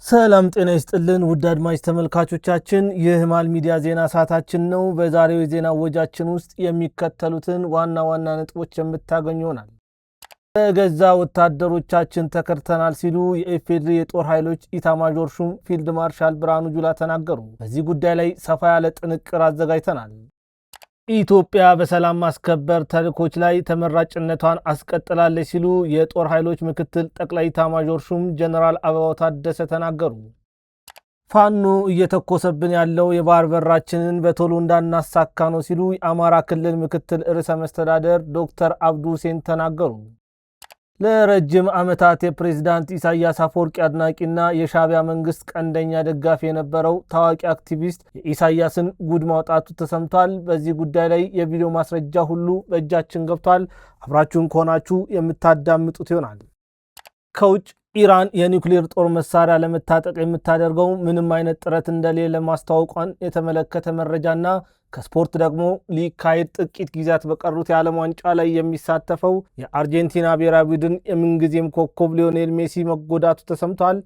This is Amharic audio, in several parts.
ሰላም ጤና ይስጥልን ውድ አድማጭ ተመልካቾቻችን፣ ይህ ማል ሚዲያ ዜና ሰዓታችን ነው። በዛሬው የዜና ወጃችን ውስጥ የሚከተሉትን ዋና ዋና ነጥቦች የምታገኙ ይሆናል። በገዛ ወታደሮቻችን ተከድተናል ሲሉ የኢፌዴሪ የጦር ኃይሎች ኢታማዦር ሹም ፊልድ ማርሻል ብርሃኑ ጁላ ተናገሩ። በዚህ ጉዳይ ላይ ሰፋ ያለ ጥንቅር አዘጋጅተናል። ኢትዮጵያ በሰላም ማስከበር ተልዕኮች ላይ ተመራጭነቷን አስቀጥላለች ሲሉ የጦር ኃይሎች ምክትል ጠቅላይ ኢታማዦር ሹም ጀነራል አበባው ታደሰ ተናገሩ። ፋኖ እየተኮሰብን ያለው የባህር በራችንን በቶሎ እንዳናሳካ ነው ሲሉ የአማራ ክልል ምክትል ርዕሰ መስተዳደር ዶክተር አብዱ ሁሴን ተናገሩ። ለረጅም ዓመታት የፕሬዝዳንት ኢሳያስ አፈወርቂ አድናቂና የሻዕቢያ መንግስት ቀንደኛ ደጋፊ የነበረው ታዋቂ አክቲቪስት የኢሳያስን ጉድ ማውጣቱ ተሰምቷል። በዚህ ጉዳይ ላይ የቪዲዮ ማስረጃ ሁሉ በእጃችን ገብቷል። አብራችሁን ከሆናችሁ የምታዳምጡት ይሆናል። ከውጭ ኢራን የኒውክሌር ጦር መሳሪያ ለመታጠቅ የምታደርገው ምንም አይነት ጥረት እንደሌለ ማስታወቋን የተመለከተ መረጃና ከስፖርት ደግሞ ሊካሄድ ጥቂት ጊዜያት በቀሩት የዓለም ዋንጫ ላይ የሚሳተፈው የአርጀንቲና ብሔራዊ ቡድን የምንጊዜም ኮከብ ሊዮኔል ሜሲ መጎዳቱ ተሰምቷል።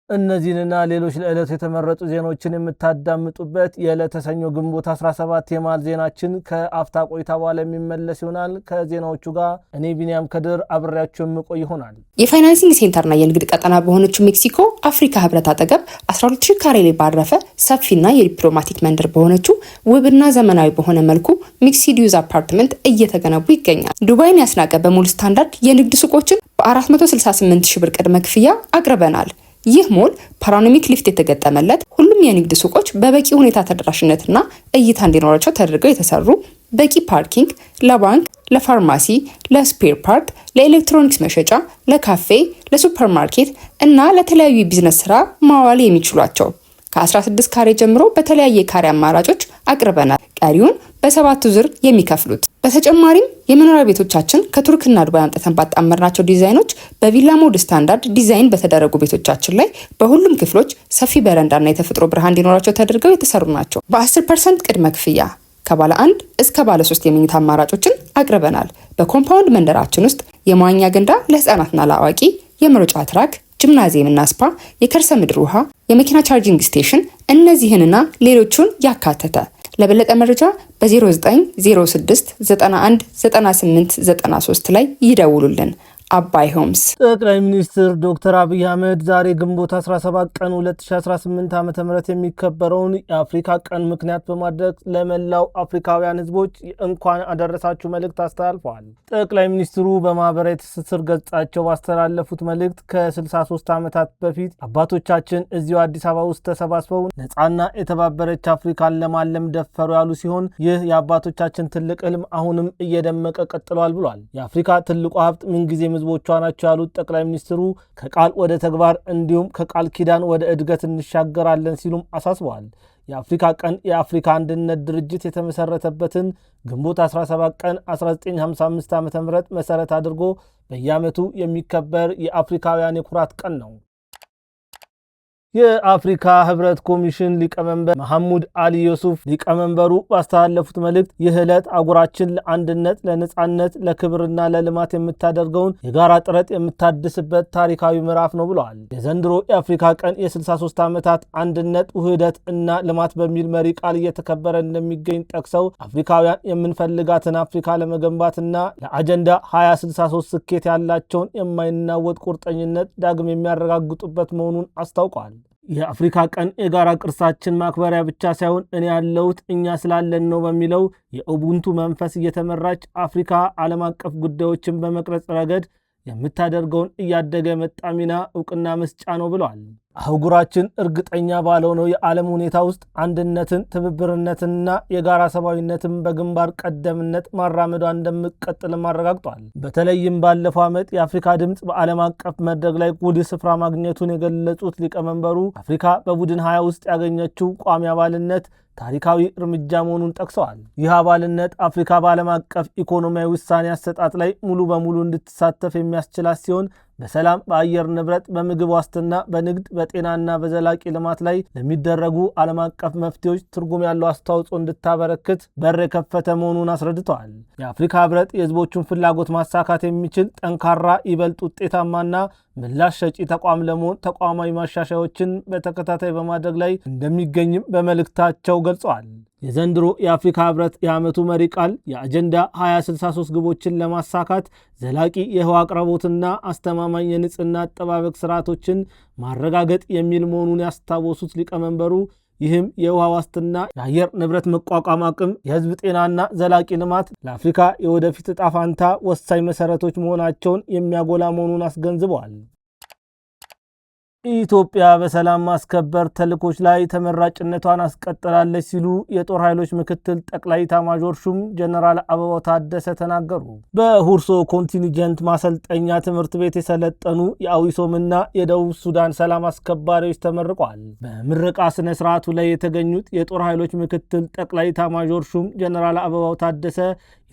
እነዚህንና ሌሎች ለዕለቱ የተመረጡ ዜናዎችን የምታዳምጡበት የዕለተ ሰኞ ግንቦት 17 የማል ዜናችን ከአፍታ ቆይታ በኋላ የሚመለስ ይሆናል። ከዜናዎቹ ጋር እኔ ቢኒያም ከድር አብሬያችሁ የምቆይ ይሆናል። የፋይናንሲንግ ሴንተርና የንግድ ቀጠና በሆነችው ሜክሲኮ አፍሪካ ህብረት አጠገብ 12000 ካሬ ላይ ባረፈ ሰፊና የዲፕሎማቲክ መንደር በሆነችው ውብና ዘመናዊ በሆነ መልኩ ሚክስድ ዩዝ አፓርትመንት እየተገነቡ ይገኛል። ዱባይን ያስናቀ በሙሉ ስታንዳርድ የንግድ ሱቆችን በ468,000 ብር ቅድመ ክፍያ አቅርበናል። ይህ ሞል ፓኖራሚክ ሊፍት የተገጠመለት፣ ሁሉም የንግድ ሱቆች በበቂ ሁኔታ ተደራሽነትና እይታ እንዲኖራቸው ተደርገው የተሰሩ፣ በቂ ፓርኪንግ፣ ለባንክ፣ ለፋርማሲ፣ ለስፔር ፓርት፣ ለኤሌክትሮኒክስ መሸጫ፣ ለካፌ፣ ለሱፐርማርኬት እና ለተለያዩ የቢዝነስ ስራ ማዋል የሚችሏቸው ከ16 ካሬ ጀምሮ በተለያየ ካሬ አማራጮች አቅርበናል። ቀሪውን በሰባቱ ዙር የሚከፍሉት። በተጨማሪም የመኖሪያ ቤቶቻችን ከቱርክና ዱባይ አምጥተን ባጣመርናቸው ዲዛይኖች በቪላ ሞድ ስታንዳርድ ዲዛይን በተደረጉ ቤቶቻችን ላይ በሁሉም ክፍሎች ሰፊ በረንዳና የተፈጥሮ ብርሃን እንዲኖራቸው ተደርገው የተሰሩ ናቸው። በ10% ቅድመ ክፍያ ከባለ 1 እስከ ባለ 3 የመኝታ አማራጮችን አቅርበናል። በኮምፓውንድ መንደራችን ውስጥ የመዋኛ ገንዳ ለህፃናትና ለአዋቂ፣ የመሮጫ ትራክ፣ ጂምናዚየም እና ስፓ፣ የከርሰ ምድር ውሃ፣ የመኪና ቻርጂንግ ስቴሽን እነዚህንና ሌሎቹን ያካተተ። ለበለጠ መረጃ በ0906 91 98 93 ላይ ይደውሉልን። አባይ ሆምስ። ጠቅላይ ሚኒስትር ዶክተር አብይ አህመድ ዛሬ ግንቦት 17 ቀን 2018 ዓ.ም የሚከበረውን የአፍሪካ ቀን ምክንያት በማድረግ ለመላው አፍሪካውያን ህዝቦች እንኳን አደረሳችሁ መልእክት አስተላልፈዋል። ጠቅላይ ሚኒስትሩ በማህበራዊ ትስስር ገጻቸው ባስተላለፉት መልእክት ከ63 ዓመታት በፊት አባቶቻችን እዚሁ አዲስ አበባ ውስጥ ተሰባስበው ነፃና የተባበረች አፍሪካን ለማለም ደፈሩ ያሉ ሲሆን ይህ የአባቶቻችን ትልቅ ህልም አሁንም እየደመቀ ቀጥሏል ብሏል። የአፍሪካ ትልቁ ሀብት ምንጊዜ ህዝቦቿ ናቸው ያሉት ጠቅላይ ሚኒስትሩ ከቃል ወደ ተግባር እንዲሁም ከቃል ኪዳን ወደ እድገት እንሻገራለን ሲሉም አሳስበዋል። የአፍሪካ ቀን የአፍሪካ አንድነት ድርጅት የተመሰረተበትን ግንቦት 17 ቀን 1955 ዓ.ም መሰረት አድርጎ በየዓመቱ የሚከበር የአፍሪካውያን የኩራት ቀን ነው። የአፍሪካ ህብረት ኮሚሽን ሊቀመንበር መሐሙድ አሊ ዩሱፍ ሊቀመንበሩ ባስተላለፉት መልእክት ይህ ዕለት አህጉራችን ለአንድነት፣ ለነጻነት፣ ለክብርና ለልማት የምታደርገውን የጋራ ጥረት የምታድስበት ታሪካዊ ምዕራፍ ነው ብለዋል። የዘንድሮ የአፍሪካ ቀን የ63 ዓመታት አንድነት፣ ውህደት እና ልማት በሚል መሪ ቃል እየተከበረ እንደሚገኝ ጠቅሰው አፍሪካውያን የምንፈልጋትን አፍሪካ ለመገንባትና ለአጀንዳ 2063 ስኬት ያላቸውን የማይናወጥ ቁርጠኝነት ዳግም የሚያረጋግጡበት መሆኑን አስታውቀዋል። የአፍሪካ ቀን የጋራ ቅርሳችን ማክበሪያ ብቻ ሳይሆን እኔ ያለሁት እኛ ስላለን ነው በሚለው የኡቡንቱ መንፈስ እየተመራች አፍሪካ ዓለም አቀፍ ጉዳዮችን በመቅረጽ ረገድ የምታደርገውን እያደገ የመጣ ሚና እውቅና መስጫ ነው ብለዋል። አህጉራችን እርግጠኛ ባልሆነው የዓለም ሁኔታ ውስጥ አንድነትን፣ ትብብርነትንና የጋራ ሰብአዊነትን በግንባር ቀደምነት ማራመዷ እንደምትቀጥልም አረጋግጧል። በተለይም ባለፈው ዓመት የአፍሪካ ድምፅ በዓለም አቀፍ መድረክ ላይ ጉልህ ስፍራ ማግኘቱን የገለጹት ሊቀመንበሩ አፍሪካ በቡድን 20 ውስጥ ያገኘችው ቋሚ አባልነት ታሪካዊ እርምጃ መሆኑን ጠቅሰዋል። ይህ አባልነት አፍሪካ በዓለም አቀፍ ኢኮኖሚያዊ ውሳኔ አሰጣጥ ላይ ሙሉ በሙሉ እንድትሳተፍ የሚያስችላት ሲሆን በሰላም፣ በአየር ንብረት፣ በምግብ ዋስትና፣ በንግድ፣ በጤናና በዘላቂ ልማት ላይ ለሚደረጉ ዓለም አቀፍ መፍትሄዎች ትርጉም ያለው አስተዋጽኦ እንድታበረክት በር የከፈተ መሆኑን አስረድተዋል። የአፍሪካ ህብረት የህዝቦቹን ፍላጎት ማሳካት የሚችል ጠንካራ፣ ይበልጥ ውጤታማና ምላሽ ሰጪ ተቋም ለመሆን ተቋማዊ ማሻሻያዎችን በተከታታይ በማድረግ ላይ እንደሚገኝም በመልእክታቸው ገልጸዋል። የዘንድሮ የአፍሪካ ህብረት የዓመቱ መሪ ቃል የአጀንዳ 2063 ግቦችን ለማሳካት ዘላቂ የውሃ አቅርቦትና አስተማማኝ የንጽህና አጠባበቅ ስርዓቶችን ማረጋገጥ የሚል መሆኑን ያስታወሱት ሊቀመንበሩ ይህም የውሃ ዋስትና፣ የአየር ንብረት መቋቋም አቅም፣ የህዝብ ጤናና ዘላቂ ልማት ለአፍሪካ የወደፊት ዕጣ ፈንታ ወሳኝ መሠረቶች መሆናቸውን የሚያጎላ መሆኑን አስገንዝበዋል። ኢትዮጵያ በሰላም ማስከበር ተልዕኮች ላይ ተመራጭነቷን አስቀጥላለች ሲሉ የጦር ኃይሎች ምክትል ጠቅላይ ኤታማዦር ሹም ጀነራል አበባው ታደሰ ተናገሩ። በሁርሶ ኮንቲንጀንት ማሰልጠኛ ትምህርት ቤት የሰለጠኑ የአዊሶምና የደቡብ ሱዳን ሰላም አስከባሪዎች ተመርቋል። በምረቃ ስነ ስርዓቱ ላይ የተገኙት የጦር ኃይሎች ምክትል ጠቅላይ ኤታማዦር ሹም ጀነራል አበባው ታደሰ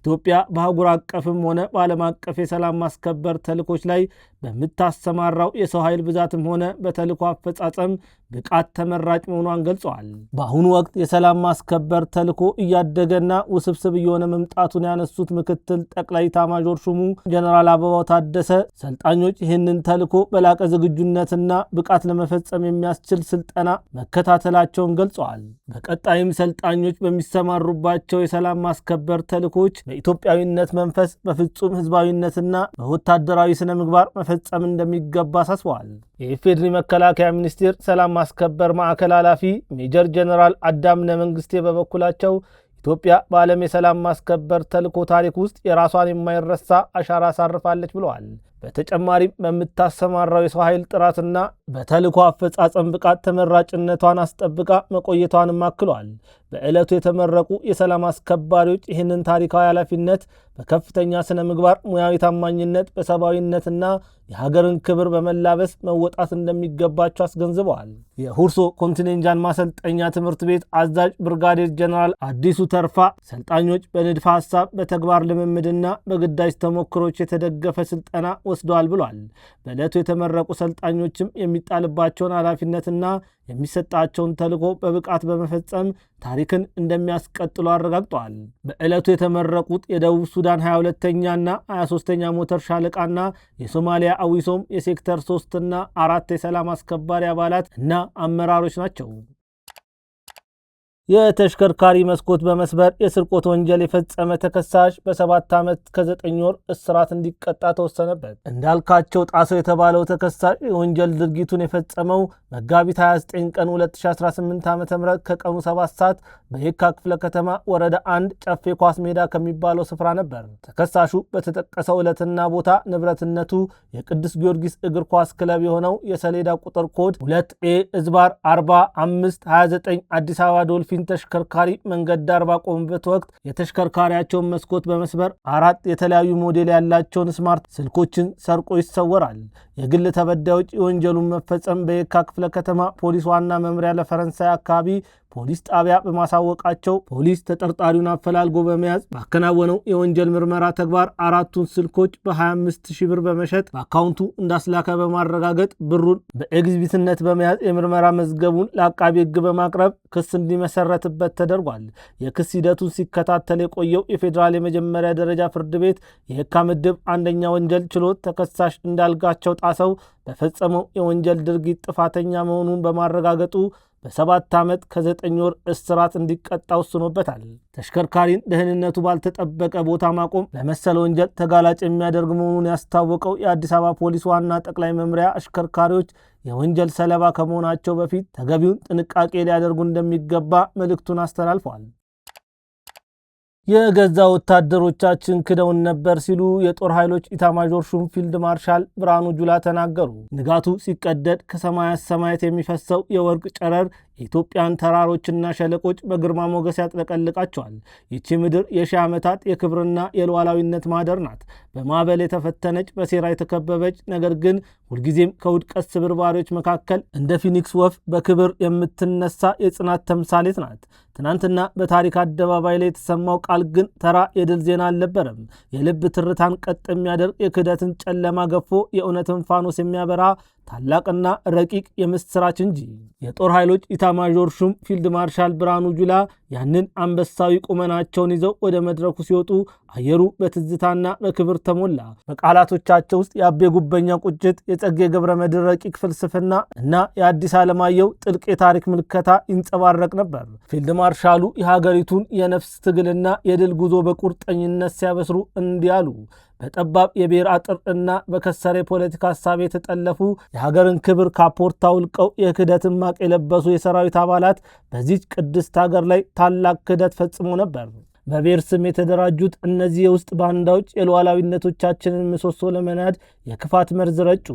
ኢትዮጵያ በአህጉር አቀፍም ሆነ በዓለም አቀፍ የሰላም ማስከበር ተልዕኮች ላይ በምታሰማራው የሰው ኃይል ብዛትም ሆነ በተልዕኮ አፈጻጸም ብቃት ተመራጭ መሆኗን ገልጸዋል። በአሁኑ ወቅት የሰላም ማስከበር ተልዕኮ እያደገና ውስብስብ እየሆነ መምጣቱን ያነሱት ምክትል ጠቅላይ ኤታማዦር ሹሙ ጀነራል አበባው ታደሰ ሰልጣኞች ይህንን ተልዕኮ በላቀ ዝግጁነትና ብቃት ለመፈጸም የሚያስችል ስልጠና መከታተላቸውን ገልጸዋል። በቀጣይም ሰልጣኞች በሚሰማሩባቸው የሰላም ማስከበር ተልዕኮች በኢትዮጵያዊነት መንፈስ በፍጹም ህዝባዊነትና በወታደራዊ ስነ ምግባር መፈጸም እንደሚገባ አሳስበዋል። የኢፌዴሪ መከላከያ ሚኒስቴር ሰላም ማስከበር ማዕከል ኃላፊ ሜጀር ጀነራል አዳምነ መንግስቴ በበኩላቸው ኢትዮጵያ በዓለም የሰላም ማስከበር ተልዕኮ ታሪክ ውስጥ የራሷን የማይረሳ አሻራ አሳርፋለች ብለዋል። በተጨማሪም በምታሰማራው የሰው ኃይል ጥራትና በተልዕኮ አፈጻጸም ብቃት ተመራጭነቷን አስጠብቃ መቆየቷንም አክሏል። በዕለቱ የተመረቁ የሰላም አስከባሪዎች ይህንን ታሪካዊ ኃላፊነት በከፍተኛ ስነ ምግባር፣ ሙያዊ ታማኝነት፣ በሰብአዊነትና የሀገርን ክብር በመላበስ መወጣት እንደሚገባቸው አስገንዝበዋል። የሁርሶ ኮንቲኔንጃን ማሰልጠኛ ትምህርት ቤት አዛዥ ብርጋዴር ጀነራል አዲሱ ተርፋ ሰልጣኞች በንድፈ ሐሳብ፣ በተግባር ልምምድና በግዳጅ ተሞክሮች የተደገፈ ስልጠና ወስደዋል ብሏል። በዕለቱ የተመረቁ ሰልጣኞችም የሚጣልባቸውን ኃላፊነትና የሚሰጣቸውን ተልዕኮ በብቃት በመፈጸም ታሪክን እንደሚያስቀጥሉ አረጋግጠዋል። በዕለቱ የተመረቁት የደቡብ ሱዳን 22ኛና 23ኛ ሞተር ሻለቃና የሶማሊያ አዊሶም የሴክተር 3ና 4 የሰላም አስከባሪ አባላት እና አመራሮች ናቸው። የተሽከርካሪ መስኮት በመስበር የስርቆት ወንጀል የፈጸመ ተከሳሽ በ7 ዓመት ከ9 ወር እስራት እንዲቀጣ ተወሰነበት። እንዳልካቸው ጣሰው የተባለው ተከሳሽ የወንጀል ድርጊቱን የፈጸመው መጋቢት 29 ቀን 2018 ዓ.ም ከቀኑ 7 ሰዓት በየካ ክፍለ ከተማ ወረዳ 1 ጨፌ ኳስ ሜዳ ከሚባለው ስፍራ ነበር። ተከሳሹ በተጠቀሰው ዕለትና ቦታ ንብረትነቱ የቅዱስ ጊዮርጊስ እግር ኳስ ክለብ የሆነው የሰሌዳ ቁጥር ኮድ 2ኤ/4529 አዲስ አበባ ዶልፊን ተሽከርካሪ መንገድ ዳር ባቆሙበት ወቅት የተሽከርካሪያቸውን መስኮት በመስበር 4 የተለያዩ ሞዴል ያላቸውን ስማርት ስልኮችን ሰርቆ ይሰወራል። የግል ተበዳዮች የወንጀሉን መፈጸም በየካ ክፍለ ከተማ ፖሊስ ዋና መምሪያ ለፈረንሳይ አካባቢ ፖሊስ ጣቢያ በማሳወቃቸው ፖሊስ ተጠርጣሪውን አፈላልጎ በመያዝ ባከናወነው የወንጀል ምርመራ ተግባር 4ቱን ስልኮች በ25,000 ብር በመሸጥ በአካውንቱ እንዳስላከ በማረጋገጥ ብሩን በኤግዚቢትነት በመያዝ የምርመራ መዝገቡን ለአቃቢ ሕግ በማቅረብ ክስ እንዲመሰረትበት ተደርጓል። የክስ ሂደቱን ሲከታተል የቆየው የፌዴራል የመጀመሪያ ደረጃ ፍርድ ቤት የየካ ምድብ 1ኛ ወንጀል ችሎት ተከሳሽ እንዳልካቸው ጣሰው በፈጸመው የወንጀል ድርጊት ጥፋተኛ መሆኑን በማረጋገጡ በ7 ዓመት ከ9 ወር እስራት እንዲቀጣ ወስኖበታል። ተሽከርካሪን ደህንነቱ ባልተጠበቀ ቦታ ማቆም ለመሰለ ወንጀል ተጋላጭ የሚያደርግ መሆኑን ያስታወቀው የአዲስ አበባ ፖሊስ ዋና ጠቅላይ መምሪያ አሽከርካሪዎች የወንጀል ሰለባ ከመሆናቸው በፊት ተገቢውን ጥንቃቄ ሊያደርጉ እንደሚገባ መልእክቱን አስተላልፈዋል። የገዛ ወታደሮቻችን ክደውን ነበር ሲሉ የጦር ኃይሎች ኢታማዦር ሹም ፊልድ ማርሻል ብርሃኑ ጁላ ተናገሩ። ንጋቱ ሲቀደድ ከሰማያት ሰማያት የሚፈሰው የወርቅ ጨረር የኢትዮጵያን ተራሮችና ሸለቆች በግርማ ሞገስ ያጥለቀልቃቸዋል። ይቺ ምድር የሺህ ዓመታት የክብርና የሉዓላዊነት ማህደር ናት። በማዕበል የተፈተነች፣ በሴራ የተከበበች፣ ነገር ግን ሁልጊዜም ከውድቀት ስብርባሪዎች መካከል እንደ ፊኒክስ ወፍ በክብር የምትነሳ የጽናት ተምሳሌት ናት። ትናንትና በታሪክ አደባባይ ላይ የተሰማው ቃል ግን ተራ የድል ዜና አልነበረም። የልብ ትርታን ቀጥ የሚያደርግ፣ የክህደትን ጨለማ ገፎ የእውነትን ፋኖስ የሚያበራ ታላቅና ረቂቅ የምስራች እንጂ። የጦር ኃይሎች ኢታማዦር ሹም ፊልድ ማርሻል ብርሃኑ ጁላ ያንን አንበሳዊ ቁመናቸውን ይዘው ወደ መድረኩ ሲወጡ አየሩ በትዝታና በክብር ተሞላ። በቃላቶቻቸው ውስጥ የአቤ ጉበኛ ቁጭት፣ የጸጌ ገብረ መድኅን ረቂቅ ፍልስፍና እና የአዲስ ዓለማየሁ ጥልቅ የታሪክ ምልከታ ይንጸባረቅ ነበር። ፊልድ ማርሻሉ የሀገሪቱን የነፍስ ትግልና የድል ጉዞ በቁርጠኝነት ሲያበስሩ እንዲህ አሉ። በጠባብ የብሔር አጥር እና በከሰረ የፖለቲካ ሀሳብ የተጠለፉ የሀገርን ክብር ካፖርት አውልቀው የክህደትን ማቅ የለበሱ የሰራዊት አባላት በዚች ቅድስት ሀገር ላይ ታላቅ ክህደት ፈጽሞ ነበር። በብሔር ስም የተደራጁት እነዚህ የውስጥ ባንዳዎች የሉዓላዊነቶቻችንን ምሰሶ ለመናድ የክፋት መርዝ ረጩ።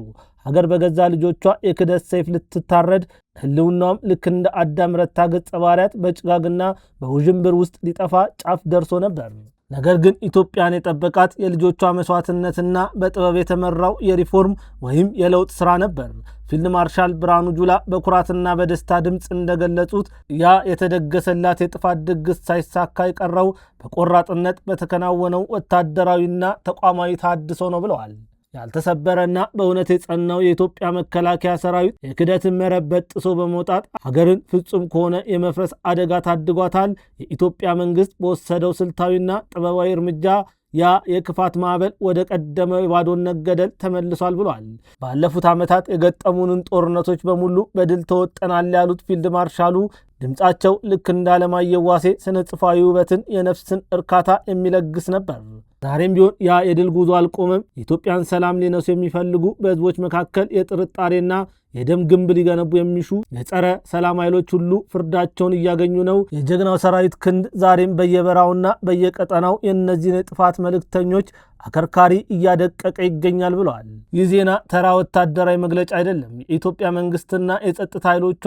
ሀገር በገዛ ልጆቿ የክህደት ሰይፍ ልትታረድ፣ ህልውናውም ልክ እንደ አዳም ረታ ገጸ ባህሪያት በጭጋግና በውዥንብር ውስጥ ሊጠፋ ጫፍ ደርሶ ነበር። ነገር ግን ኢትዮጵያን የጠበቃት የልጆቿ መስዋዕትነትና በጥበብ የተመራው የሪፎርም ወይም የለውጥ ሥራ ነበር። ፊልድ ማርሻል ብርሃኑ ጁላ በኩራትና በደስታ ድምፅ እንደገለጹት ያ የተደገሰላት የጥፋት ድግስ ሳይሳካ የቀረው በቆራጥነት በተከናወነው ወታደራዊና ተቋማዊ ተሃድሶ ነው ብለዋል። ያልተሰበረና በእውነት የጸናው የኢትዮጵያ መከላከያ ሰራዊት የክህደትን መረብ በጥሶ በመውጣት ሀገርን ፍጹም ከሆነ የመፍረስ አደጋ ታድጓታል። የኢትዮጵያ መንግስት በወሰደው ስልታዊና ጥበባዊ እርምጃ ያ የክፋት ማዕበል ወደ ቀደመው የባዶነት ገደል ተመልሷል ብሏል። ባለፉት ዓመታት የገጠሙንን ጦርነቶች በሙሉ በድል ተወጠናል ያሉት ፊልድ ማርሻሉ ድምፃቸው ልክ እንደ አለማየሁ ዋሴ ስነ ጽሑፋዊ ውበትን፣ የነፍስን እርካታ የሚለግስ ነበር። ዛሬም ቢሆን ያ የድል ጉዞ አልቆመም። የኢትዮጵያን ሰላም ሊነሱ የሚፈልጉ በህዝቦች መካከል የጥርጣሬና የደም ግንብ ሊገነቡ የሚሹ የጸረ ሰላም ኃይሎች ሁሉ ፍርዳቸውን እያገኙ ነው። የጀግናው ሰራዊት ክንድ ዛሬም በየበራውና በየቀጠናው የእነዚህን የጥፋት መልእክተኞች አከርካሪ እያደቀቀ ይገኛል ብለዋል። ይህ ዜና ተራ ወታደራዊ መግለጫ አይደለም። የኢትዮጵያ መንግስትና የጸጥታ ኃይሎቿ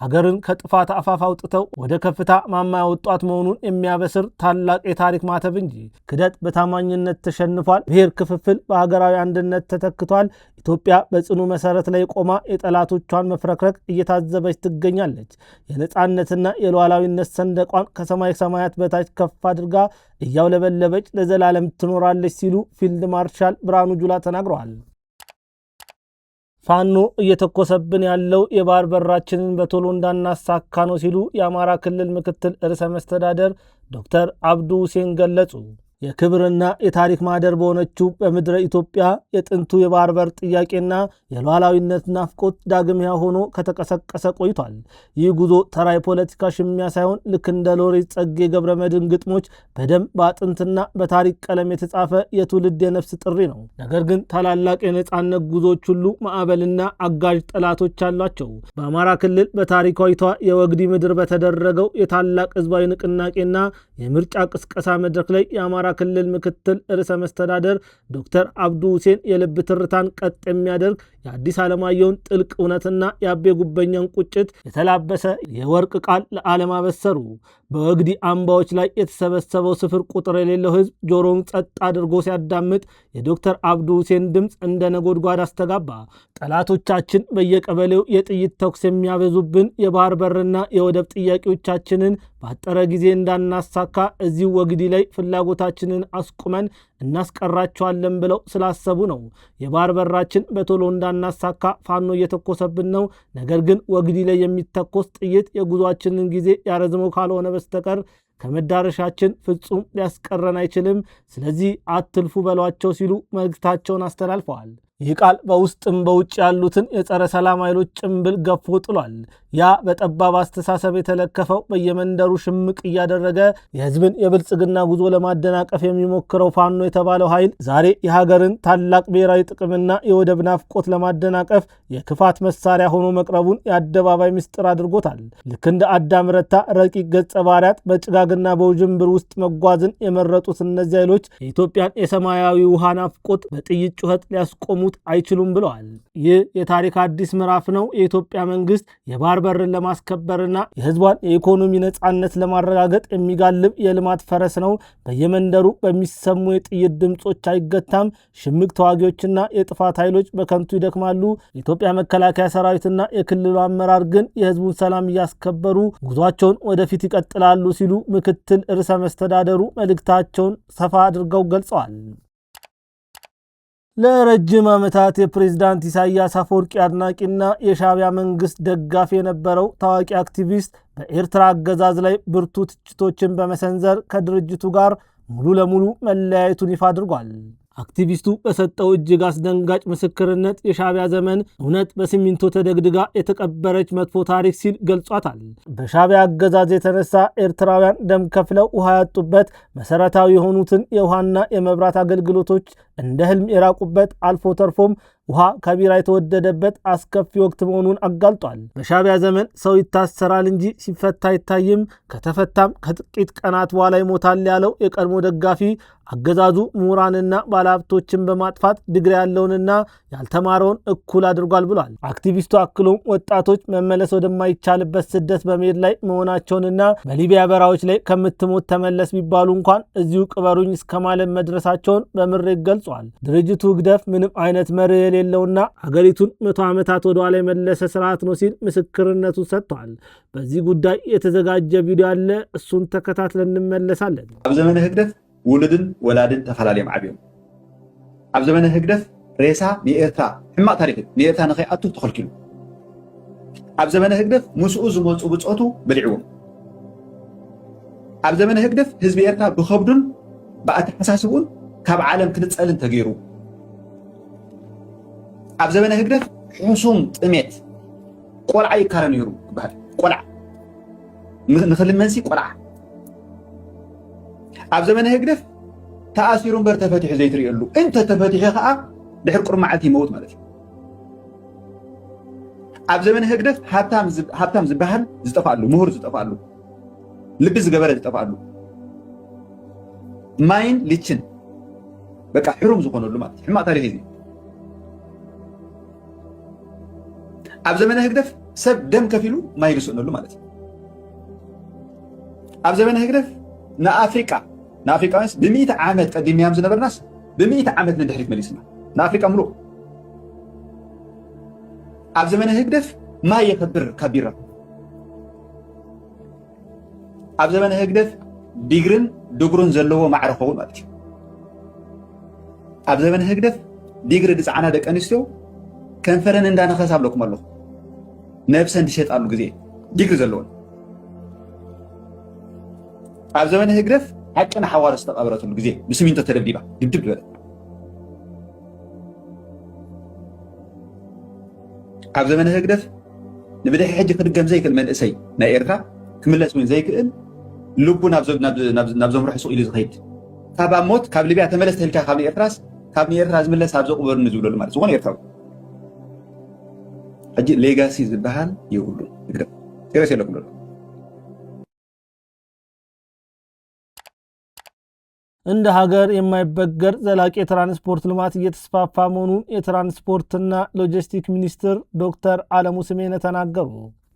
ሀገርን ከጥፋት አፋፍ አውጥተው ወደ ከፍታ ማማ ያወጧት መሆኑን የሚያበስር ታላቅ የታሪክ ማተብ እንጂ። ክህደት በታማኝነት ተሸንፏል። ብሔር ክፍፍል በሀገራዊ አንድነት ተተክቷል። ኢትዮጵያ በጽኑ መሰረት ላይ ቆማ የጠላቶቿን መፍረክረክ እየታዘበች ትገኛለች። የነጻነትና የሉዓላዊነት ሰንደቋን ከሰማይ ሰማያት በታች ከፍ አድርጋ እያውለበለበች ለዘላለም ትኖራለች ሲሉ ፊልድ ማርሻል ብርሃኑ ጁላ ተናግረዋል። ፋኖ እየተኮሰብን ያለው የባህር በራችንን በቶሎ እንዳናሳካ ነው ሲሉ የአማራ ክልል ምክትል ርዕሰ መስተዳደር ዶክተር አብዱ ሁሴን ገለጹ። የክብርና የታሪክ ማህደር በሆነችው በምድረ ኢትዮጵያ የጥንቱ የባህር በር ጥያቄና የሉዓላዊነት ናፍቆት ዳግሚያ ሆኖ ከተቀሰቀሰ ቆይቷል። ይህ ጉዞ ተራ የፖለቲካ ሽሚያ ሳይሆን ልክ እንደ ሎሬት ጸጌ ገብረ መድኅን ግጥሞች በደም በአጥንትና በታሪክ ቀለም የተጻፈ የትውልድ የነፍስ ጥሪ ነው። ነገር ግን ታላላቅ የነጻነት ጉዞዎች ሁሉ ማዕበልና አጋዥ ጠላቶች አሏቸው። በአማራ ክልል በታሪካዊቷ የወግዲ ምድር በተደረገው የታላቅ ህዝባዊ ንቅናቄና የምርጫ ቅስቀሳ መድረክ ላይ የአማራ ክልል ምክትል ርዕሰ መስተዳደር ዶክተር አብዱ ሁሴን የልብ ትርታን ቀጥ የሚያደርግ የአዲስ ዓለማየሁን ጥልቅ እውነትና የአቤ ጉበኛን ቁጭት የተላበሰ የወርቅ ቃል ለዓለም አበሰሩ። በወግዲ አምባዎች ላይ የተሰበሰበው ስፍር ቁጥር የሌለው ህዝብ ጆሮውን ጸጥ አድርጎ ሲያዳምጥ የዶክተር አብዱ ሁሴን ድምፅ እንደ ነጎድጓድ አስተጋባ። ጠላቶቻችን በየቀበሌው የጥይት ተኩስ የሚያበዙብን የባህር በርና የወደብ ጥያቄዎቻችንን ባጠረ ጊዜ እንዳናሳካ እዚሁ ወግዲ ላይ ፍላጎታችንን አስቁመን እናስቀራቸዋለን ብለው ስላሰቡ ነው። የባህር በራችን በቶሎ እንዳናሳካ ፋኖ እየተኮሰብን ነው። ነገር ግን ወግዲ ላይ የሚተኮስ ጥይት የጉዟችንን ጊዜ ያረዝመው ካልሆነ በስተቀር ከመዳረሻችን ፍጹም ሊያስቀረን አይችልም። ስለዚህ አትልፉ በሏቸው ሲሉ መልእክታቸውን አስተላልፈዋል። ይህ ቃል በውስጥም በውጭ ያሉትን የጸረ ሰላም ኃይሎች ጭምብል ገፎ ጥሏል። ያ በጠባብ አስተሳሰብ የተለከፈው በየመንደሩ ሽምቅ እያደረገ የህዝብን የብልጽግና ጉዞ ለማደናቀፍ የሚሞክረው ፋኖ የተባለው ኃይል ዛሬ የሀገርን ታላቅ ብሔራዊ ጥቅምና የወደብ ናፍቆት ለማደናቀፍ የክፋት መሳሪያ ሆኖ መቅረቡን የአደባባይ ምስጢር አድርጎታል። ልክ እንደ አዳም ረታ ረቂቅ ገጸ ባህሪያት በጭጋግና በውዥንብር ውስጥ መጓዝን የመረጡት እነዚህ ኃይሎች የኢትዮጵያን የሰማያዊ ውሃ ናፍቆት በጥይት ጩኸት ሊያስቆሙ ሊያቆሙት አይችሉም ብለዋል። ይህ የታሪክ አዲስ ምዕራፍ ነው። የኢትዮጵያ መንግስት የባህር በርን ለማስከበርና የህዝቧን የኢኮኖሚ ነጻነት ለማረጋገጥ የሚጋልብ የልማት ፈረስ ነው። በየመንደሩ በሚሰሙ የጥይት ድምጾች አይገታም። ሽምቅ ተዋጊዎችና የጥፋት ኃይሎች በከንቱ ይደክማሉ። የኢትዮጵያ መከላከያ ሰራዊትና የክልሉ አመራር ግን የህዝቡን ሰላም እያስከበሩ ጉዟቸውን ወደፊት ይቀጥላሉ ሲሉ ምክትል ርዕሰ መስተዳደሩ መልእክታቸውን ሰፋ አድርገው ገልጸዋል። ለረጅም ዓመታት የፕሬዝዳንት ኢሳያስ አፈወርቂ አድናቂና የሻዕቢያ መንግስት ደጋፊ የነበረው ታዋቂ አክቲቪስት በኤርትራ አገዛዝ ላይ ብርቱ ትችቶችን በመሰንዘር ከድርጅቱ ጋር ሙሉ ለሙሉ መለያየቱን ይፋ አድርጓል። አክቲቪስቱ በሰጠው እጅግ አስደንጋጭ ምስክርነት የሻዕቢያ ዘመን እውነት በሲሚንቶ ተደግድጋ የተቀበረች መጥፎ ታሪክ ሲል ገልጿታል። በሻዕቢያ አገዛዝ የተነሳ ኤርትራውያን ደም ከፍለው ውሃ ያጡበት፣ መሰረታዊ የሆኑትን የውሃና የመብራት አገልግሎቶች እንደ ህልም የራቁበት፣ አልፎ ተርፎም ውሃ ከቢራ የተወደደበት አስከፊ ወቅት መሆኑን አጋልጧል። በሻዕቢያ ዘመን ሰው ይታሰራል እንጂ ሲፈታ አይታይም፣ ከተፈታም ከጥቂት ቀናት በኋላ ይሞታል ያለው የቀድሞ ደጋፊ አገዛዙ ምሁራንና ባለሀብቶችን በማጥፋት ዲግሪ ያለውንና ያልተማረውን እኩል አድርጓል ብሏል። አክቲቪስቱ አክሎም ወጣቶች መመለስ ወደማይቻልበት ስደት በመሄድ ላይ መሆናቸውንና በሊቢያ በረሃዎች ላይ ከምትሞት ተመለስ ቢባሉ እንኳን እዚሁ ቅበሩኝ እስከ ማለት መድረሳቸውን በምሬት ገልጿል። ድርጅቱ ህግደፍ ምንም አይነት መርህ የሌለውና ሀገሪቱን 100 ዓመታት ወደኋላ የመለሰ ስርዓት ነው ሲል ምስክርነቱ ሰጥቷል። በዚህ ጉዳይ የተዘጋጀ ቪዲዮ አለ፣ እሱን ተከታትለን እንመለሳለን። ኣብ ዘመነ ህግደፍ ውልድን ወላድን ተፈላለዮም ዓብዮም ኣብ ዘመነ ህግደፍ ሬሳ ንኤርትራ ሕማቅ ታሪክ ንኤርትራ ንኸይኣቱ ተኸልኪሉ ኣብ ዘመነ ህግደፍ ምስኡ ዝመፁ ብፆቱ በሊዕዎም ኣብ ዘመነ ህግደፍ ህዝቢ ኤርትራ ብከብዱን ብኣተሓሳስቡን ካብ ዓለም ክንፀልን ተገይሩ ኣብ ዘመነ ህግደፍ ሕሱም ጥሜት ቆልዓ ይካረ ነይሩ ይበሃል ቆልዓ ንክልመንሲ ቆልዓ ኣብ ዘመነ ህግደፍ ተኣሲሩ እምበር ተፈቲሑ ዘይትሪእሉ እንተ ተፈቲሑ ከዓ ድሕሪ ቁር መዓልቲ ይመውት ማለት እዩ። ኣብ ዘመነ ህግደፍ ሃብታም ዝበሃል ዝጠፋሉ፣ ምሁር ዝጠፋሉ፣ ልቢ ዝገበረ ዝጠፋሉ፣ ማይን ልችን በቃ ሕሩም ዝኾነሉ ማለት እዩ። ሕማቅ ታሪክ እዚ ኣብ ዘመነ ህግደፍ ሰብ ደም ከፊሉ ማይ ይልስእነሉ ማለት እዩ። ኣብ ዘመነ ህግደፍ ንኣፍሪቃውያንስ ብ100 ዓመት ቀዲምያም ዝነበርናስ ብ100 ዓመት ንድሕሪት መሊስና ንኣፍሪቃ ሙሉእ ኣብ ዘመነ ህግደፍ ማይ የከብር ካብ ቢራ ኣብ ዘመነ ህግደፍ ዲግርን ድጉርን ዘለዎ ማዕረ ኸውን ማለት እዩ። ኣብ ዘመነ ህግደፍ ዲግሪ ድፃዕና ደቂ ኣንስትዮ ከንፈረን እንዳነኸሳ ኣብለኩም ኣለኹ ነብሰን ድሸጣሉ ግዜ ዲግሪ ዘለዎን ኣብ ዘመነ ህግደፍ ሓቅና ሓዋርስ ተቐበረትሉ ግዜ ብስሚንቶ ተደብዲባ ድብድብ ዝበለ ኣብ ዘመነ ህግደፍ ንብድሒ ሕጂ ክድገም ዘይክእል መንእሰይ ናይ ኤርትራ ክምለስ እውን ዘይክእል ልቡ ናብ ዘምርሑ ሱቕ ኢሉ ዝኸይድ ካብ ኣብ ሞት ካብ ሊብያ ተመለስ ተልካ ካብ ንኤርትራስ ካብ ንኤርትራ ዝምለስ ኣብ ዘቕበሩኒ ዝብለሉ ማለት ዝኾነ ኤርትራዊ ሕጂ ሌጋሲ ዝበሃል የብሉ ህግደፍ ሴረስ የለኩም ሎ እንደ ሀገር የማይበገር ዘላቂ የትራንስፖርት ልማት እየተስፋፋ መሆኑን የትራንስፖርትና ሎጂስቲክ ሚኒስትር ዶክተር አለሙ ስሜነ ተናገሩ።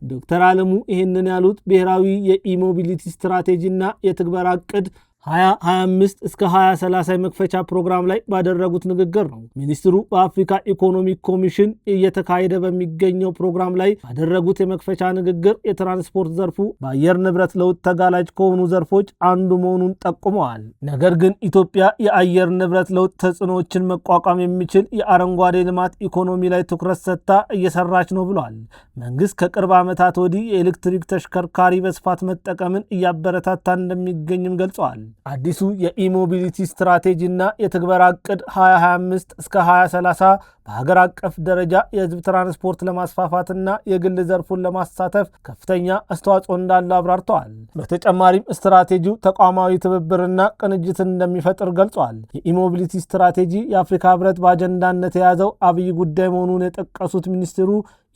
ዶክተር አለሙ ይህንን ያሉት ብሔራዊ የኢሞቢሊቲ ስትራቴጂና የትግበራ ዕቅድ 2025 እስከ 2030 የመክፈቻ ፕሮግራም ላይ ባደረጉት ንግግር ነው። ሚኒስትሩ በአፍሪካ ኢኮኖሚክ ኮሚሽን እየተካሄደ በሚገኘው ፕሮግራም ላይ ባደረጉት የመክፈቻ ንግግር የትራንስፖርት ዘርፉ በአየር ንብረት ለውጥ ተጋላጭ ከሆኑ ዘርፎች አንዱ መሆኑን ጠቁመዋል። ነገር ግን ኢትዮጵያ የአየር ንብረት ለውጥ ተጽዕኖዎችን መቋቋም የሚችል የአረንጓዴ ልማት ኢኮኖሚ ላይ ትኩረት ሰጥታ እየሰራች ነው ብሏል። መንግስት ከቅርብ ዓመታት ወዲህ የኤሌክትሪክ ተሽከርካሪ በስፋት መጠቀምን እያበረታታ እንደሚገኝም ገልጸዋል። አዲሱ የኢሞቢሊቲ ስትራቴጂ እና የትግበራ ዕቅድ 2025 እስከ 2030 በሀገር አቀፍ ደረጃ የህዝብ ትራንስፖርት ለማስፋፋትና የግል ዘርፉን ለማሳተፍ ከፍተኛ አስተዋጽኦ እንዳለው አብራርተዋል። በተጨማሪም ስትራቴጂው ተቋማዊ ትብብርና ቅንጅትን እንደሚፈጥር ገልጿል። የኢሞቢሊቲ ስትራቴጂ የአፍሪካ ህብረት በአጀንዳነት የያዘው አብይ ጉዳይ መሆኑን የጠቀሱት ሚኒስትሩ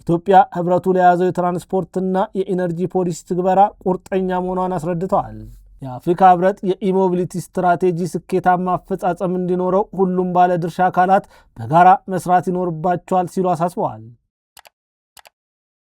ኢትዮጵያ ህብረቱ ለያዘው የትራንስፖርትና የኢነርጂ ፖሊሲ ትግበራ ቁርጠኛ መሆኗን አስረድተዋል። የአፍሪካ ህብረት የኢሞቢሊቲ ስትራቴጂ ስኬታማ አፈጻጸም እንዲኖረው ሁሉም ባለድርሻ አካላት በጋራ መስራት ይኖርባቸዋል ሲሉ አሳስበዋል።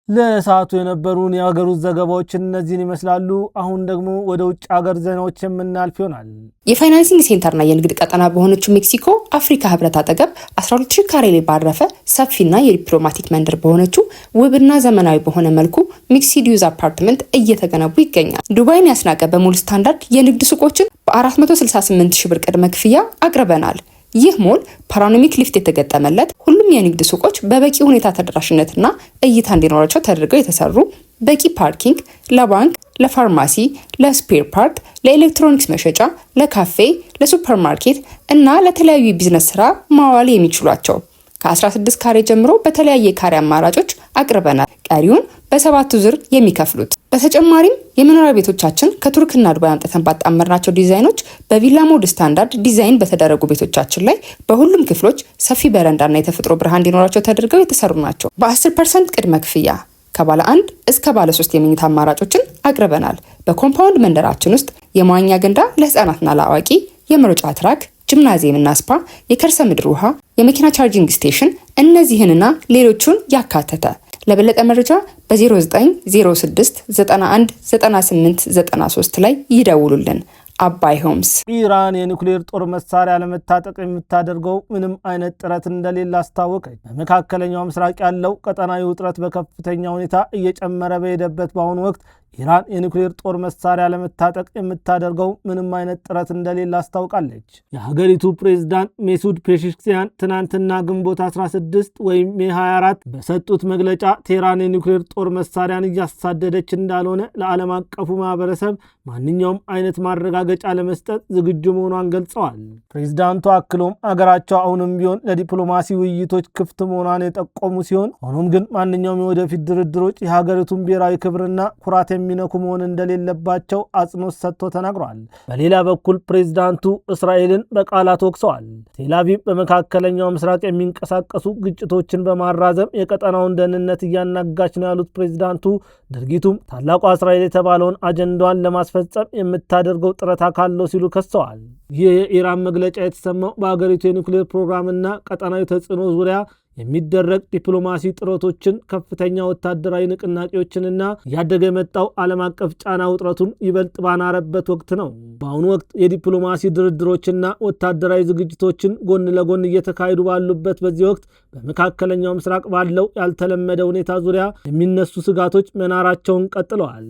ለሰዓቱ የነበሩን የሀገር ውስጥ ዘገባዎች እነዚህን ይመስላሉ። አሁን ደግሞ ወደ ውጭ ሀገር ዜናዎች የምናልፍ ይሆናል። የፋይናንሲንግ ሴንተርና የንግድ ቀጠና በሆነችው ሜክሲኮ አፍሪካ ህብረት አጠገብ 12000 ካሬ ላይ ባረፈ ሰፊና የዲፕሎማቲክ መንደር በሆነችው ውብና ዘመናዊ በሆነ መልኩ ሚክስድ ዩዝ አፓርትመንት እየተገነቡ ይገኛል። ዱባይን ያስናቀ በሙሉ ስታንዳርድ የንግድ ሱቆችን በ468,000 ብር ቅድመ ክፍያ አቅርበናል። ይህ ሞል ፓኖራሚክ ሊፍት የተገጠመለት ሁሉም የንግድ ሱቆች በበቂ ሁኔታ ተደራሽነትና እይታ እንዲኖራቸው ተደርገው የተሰሩ፣ በቂ ፓርኪንግ፣ ለባንክ፣ ለፋርማሲ፣ ለስፔር ፓርት፣ ለኤሌክትሮኒክስ መሸጫ፣ ለካፌ፣ ለሱፐርማርኬት እና ለተለያዩ የቢዝነስ ስራ ማዋል የሚችሏቸው ከ16 ካሬ ጀምሮ በተለያየ ካሬ አማራጮች አቅርበናል። ቀሪውን በሰባቱ ዙር የሚከፍሉት። በተጨማሪም የመኖሪያ ቤቶቻችን ከቱርክና ዱባይ አምጥተን ባጣመርናቸው ዲዛይኖች በቪላ ሞድ ስታንዳርድ ዲዛይን በተደረጉ ቤቶቻችን ላይ በሁሉም ክፍሎች ሰፊ በረንዳና የተፈጥሮ ብርሃን እንዲኖራቸው ተደርገው የተሰሩ ናቸው። በ10% ቅድመ ክፍያ ከባለ 1 እስከ ባለ 3 የመኝታ አማራጮችን አቅርበናል። በኮምፓውንድ መንደራችን ውስጥ የመዋኛ ገንዳ ለህፃናትና ለአዋቂ፣ የመሮጫ ትራክ፣ ጂምናዚየም እና ስፓ፣ የከርሰ ምድር ውሃ፣ የመኪና ቻርጂንግ ስቴሽን እነዚህንና ሌሎቹን ያካተተ። ለበለጠ መረጃ በ0906 91 98 93 ላይ ይደውሉልን። አባይ ሆምስ። ኢራን የኒውክሌር ጦር መሳሪያ ለመታጠቅ የምታደርገው ምንም አይነት ጥረት እንደሌለ አስታወቀች። በመካከለኛው ምስራቅ ያለው ቀጠናዊ ውጥረት በከፍተኛ ሁኔታ እየጨመረ በሄደበት በአሁኑ ወቅት ኢራን የኒውክሌር ጦር መሳሪያ ለመታጠቅ የምታደርገው ምንም አይነት ጥረት እንደሌለ አስታውቃለች። የሀገሪቱ ፕሬዝዳንት ሜሱድ ፔሽክሲያን ትናንትና ግንቦት 16 ወይም ሜ 24 በሰጡት መግለጫ ቴህራን የኒውክሌር ጦር መሳሪያን እያሳደደች እንዳልሆነ ለዓለም አቀፉ ማህበረሰብ ማንኛውም አይነት ማረጋገጫ ለመስጠት ዝግጁ መሆኗን ገልጸዋል። ፕሬዝዳንቱ አክሎም አገራቸው አሁንም ቢሆን ለዲፕሎማሲ ውይይቶች ክፍት መሆኗን የጠቆሙ ሲሆን ሆኖም ግን ማንኛውም የወደፊት ድርድሮች የሀገሪቱን ብሔራዊ ክብርና ኩራት የሚነኩ መሆን እንደሌለባቸው አጽንኦት ሰጥቶ ተናግሯል። በሌላ በኩል ፕሬዝዳንቱ እስራኤልን በቃላት ወቅሰዋል። ቴልአቪቭ በመካከለኛው ምስራቅ የሚንቀሳቀሱ ግጭቶችን በማራዘም የቀጠናውን ደህንነት እያናጋች ነው ያሉት ፕሬዝዳንቱ ድርጊቱም ታላቋ እስራኤል የተባለውን አጀንዳዋን ለማስፈጸም የምታደርገው ጥረት አካል ነው ሲሉ ከሰዋል። ይህ የኢራን መግለጫ የተሰማው በሀገሪቱ የኒውክሌር ፕሮግራምና ቀጠናዊ ተጽዕኖ ዙሪያ የሚደረግ ዲፕሎማሲ ጥረቶችን፣ ከፍተኛ ወታደራዊ ንቅናቄዎችንና እያደገ የመጣው ዓለም አቀፍ ጫና ውጥረቱን ይበልጥ ባናረበት ወቅት ነው። በአሁኑ ወቅት የዲፕሎማሲ ድርድሮችና ወታደራዊ ዝግጅቶችን ጎን ለጎን እየተካሄዱ ባሉበት በዚህ ወቅት በመካከለኛው ምስራቅ ባለው ያልተለመደ ሁኔታ ዙሪያ የሚነሱ ስጋቶች መናራቸውን ቀጥለዋል።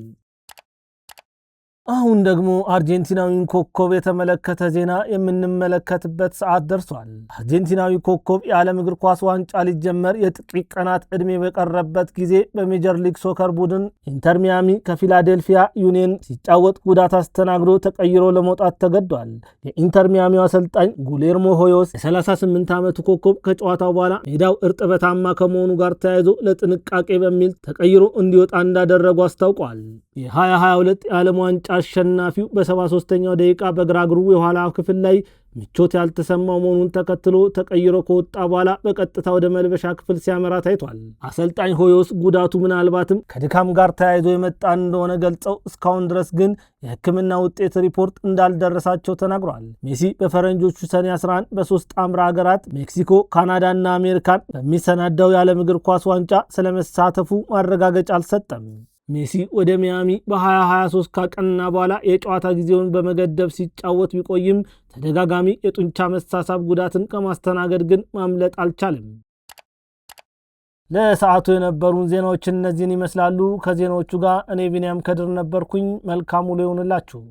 አሁን ደግሞ አርጀንቲናዊን ኮከብ የተመለከተ ዜና የምንመለከትበት ሰዓት ደርሷል። አርጀንቲናዊ ኮከብ የዓለም እግር ኳስ ዋንጫ ሊጀመር የጥቂት ቀናት ዕድሜ በቀረበት ጊዜ በሜጀር ሊግ ሶከር ቡድን ኢንተር ሚያሚ ከፊላዴልፊያ ዩኒየን ሲጫወት ጉዳት አስተናግዶ ተቀይሮ ለመውጣት ተገዷል። የኢንተር ሚያሚው አሰልጣኝ ጉሌርሞ ሆዮስ የ38 ዓመቱ ኮከብ ከጨዋታው በኋላ ሜዳው እርጥበታማ ከመሆኑ ጋር ተያይዞ ለጥንቃቄ በሚል ተቀይሮ እንዲወጣ እንዳደረጉ አስታውቋል። የ2022 የዓለም ዋንጫ አሸናፊው በ73ኛው ደቂቃ በግራ እግሩ የኋላ ክፍል ላይ ምቾት ያልተሰማው መሆኑን ተከትሎ ተቀይሮ ከወጣ በኋላ በቀጥታ ወደ መልበሻ ክፍል ሲያመራ ታይቷል። አሰልጣኝ ሆዮስ ጉዳቱ ምናልባትም ከድካም ጋር ተያይዞ የመጣ እንደሆነ ገልጸው እስካሁን ድረስ ግን የሕክምና ውጤት ሪፖርት እንዳልደረሳቸው ተናግሯል። ሜሲ በፈረንጆቹ ሰኔ 11 በ3 ጣምራ ሀገራት ሜክሲኮ፣ ካናዳና አሜሪካን በሚሰናዳው የዓለም እግር ኳስ ዋንጫ ስለመሳተፉ ማረጋገጫ አልሰጠም። ሜሲ ወደ ሚያሚ በ2023 ካቀና በኋላ የጨዋታ ጊዜውን በመገደብ ሲጫወት ቢቆይም ተደጋጋሚ የጡንቻ መሳሳብ ጉዳትን ከማስተናገድ ግን ማምለጥ አልቻለም። ለሰዓቱ የነበሩን ዜናዎች እነዚህን ይመስላሉ። ከዜናዎቹ ጋር እኔ ቢንያም ከድር ነበርኩኝ። መልካም ውሎ ይሁንላችሁ።